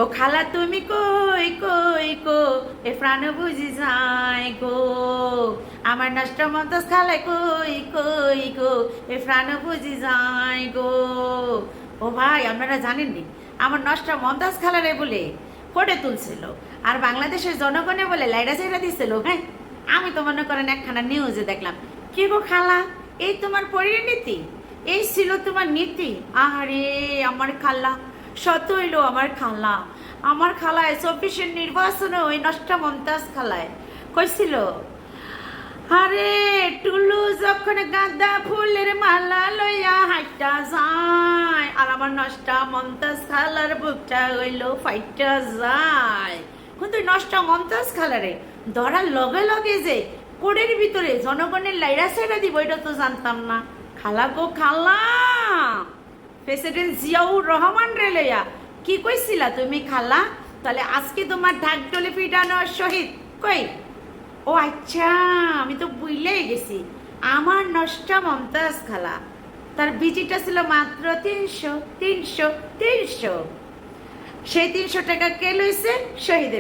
ও খালা তুমি কই কই কো এ প্রাণ বুঝি যায় গো আমার নষ্ট মন্তস খালায় কই কই গো এ প্রাণ বুঝি যায় গো। ও ভাই আপনারা জানেননি আমার নষ্ট মমতাজ খালারে বলে ফটো তুলছিল আর বাংলাদেশের জনগণে বলে লাইরা চাইরা দিছিল। হ্যাঁ, আমি তো মনে করেন একখানা নিউজে দেখলাম কি গো খালা এই তোমার পরিণতি, এই ছিল তোমার নীতি। আরে আমার খালা সত হইল আমার খালায় 24-এর নির্বাচনে ওই নষ্ট মমতাজ খালায় কইছিল আরে টুলু যখন গাঁদা ফুলের মালা লইয়া হাইটা যায় আর আমার নষ্ট মমতাজ খালার বুকটা হইল ফাইটা যায়। কিন্তু নষ্ট মমতাজ খালারে ধরার লগে লগে যে কোড়ের ভিতরে জনগণের লাইরা সাইরা দিব এটা তো জানতাম না। খালা গো খালা, প্রেসিডেন্ট জিয়াউর রহমান রে লইয়া কি কইছিলা তুমি খালা? তাহলে আজকে তোমার ঢাকঢোলে পিটানোর শহীদ কই? ও আচ্ছা, আমি তো বুঝলেই গেছি আমার নষ্ট মমতাজ খালা তার বিজিটা ছিল মাত্র 300। সেই 300 টাকা কে লইছে? শহীদে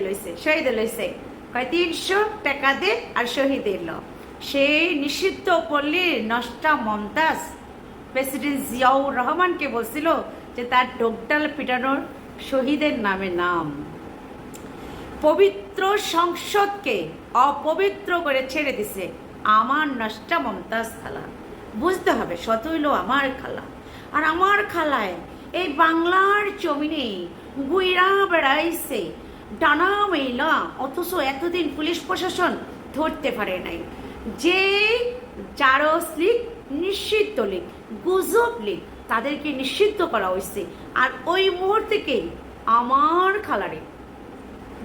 লইছে কয় 300 টাকা দে আর শহীদ এলো। সেই নিষিদ্ধ পল্লীর নষ্ট মমতাজ প্রেসিডেন্ট জিয়াউর রহমানকে বলছিল যে তার ডোকডাল পিটানোর শহীদের নামে নাম। পবিত্র সংসদকে অপবিত্র করে ছেড়ে দিছে আমার নষ্ট মমতাজ খালা। বুঝতে হবে শত হইল আমার খালা, আর আমার খালায় এই বাংলার জমিনে গুইরা বেড়াইছে ডানা মেলা, অথচ এতদিন পুলিশ প্রশাসন ধরতে পারে নাই। যে জারস লীগ, নিষিদ্ধ লীগ, গুজব লীগ তাদেরকে নিষিদ্ধ করা হয়েছে, আর ওই মুহূর্তেকেই আমার খালারে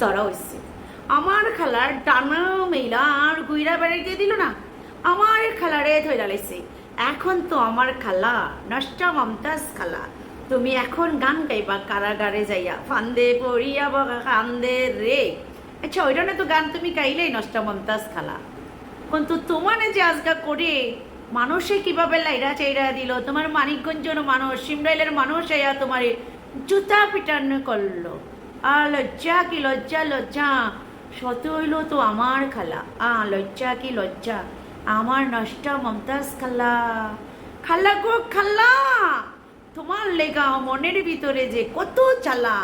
ধরা হয়েছে। আমার খালার ডানা মেলা আর গুইরা বেড়াইতে দিল না, আমার খালারে ধরে লাইছে। এখন তো আমার খালা নষ্ট মমতাজ খালা তুমি এখন গান গাইবা কারাগারে যাইয়া ফান্দে পড়িয়া বগা কান্দে রে। আচ্ছা ওইটা না তো গান তুমি গাইলেই নষ্ট মমতাজ খালা, কিন্তু তোমারে যে আজকা করে মানুষে কিভাবে লাইরা চাইরা দিল, তোমার মানিকগঞ্জের মানুষ, সিমরাইলের মানুষ আইয়া তোমারে জুতা পিটানো করলো। আর লজ্জা কি লজ্জা শত হইল তো আমার খালা। লজ্জা কি লজ্জা আমার নষ্ট মমতাজ খালা। খালা গো খালা, তোমার লেগা মনের ভিতরে যে কত জ্বালা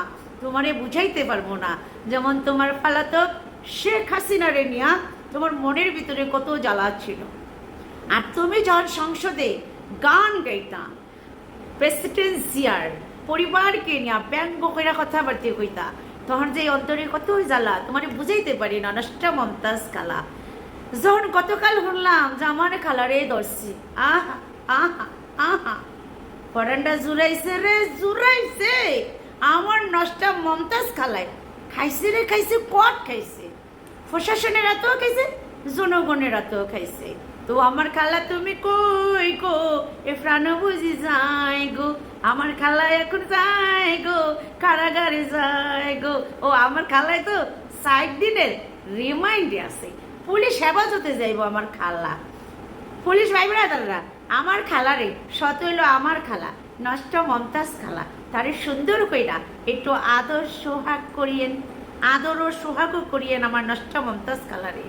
তোমারে বুঝাইতে পারবো না। যেমন তোমার পালাতক শেখ হাসিনা রে নিয়া তোমার মনের ভিতরে কত জ্বালা ছিল, আর তুমি যখন সংসদে গান গাইতা প্রেসিডেন্ট জিয়ার পরিবারকে নিয়ে ব্যঙ্গ কইরা কথাবার্তা কইতা, তখন যে অন্তরে কত জ্বালা তোমারে বুঝাইতে পারি না নষ্ট মমতাজ খালা। যখন গতকাল শুনলাম যে আমার খালারে ধরছি, আহা আহা আহা পরান্ডা জুড়াইছে রে জুড়াইছে আমার নষ্ট মমতাজ খালায়। খাইছে রে খাইছে, কট খাইছে, প্রশাসনের এতও খাইছে, জনগণের এতও খাইছে। তো আমার খালা তুমি কই গো এ প্রাণ বুঝি যায় গো, আমার খালা এখন যায় গো কারাগারে যায় গো। ও আমার খালায় তো 60 দিনের রিমাইন্ডে আছে, পুলিশ হেফাজতে যাইব আমার খালা। পুলিশ ভাই ব্রাদাররা আমার খালারে শত হইল আমার খালা নষ্ট মমতাজ খালা, তারে সুন্দর কইরা একটু আদর সোহাগ করিয়েন, আদর ও সোহাগও করিয়েন আমার নষ্ট মমতাজ খালারে।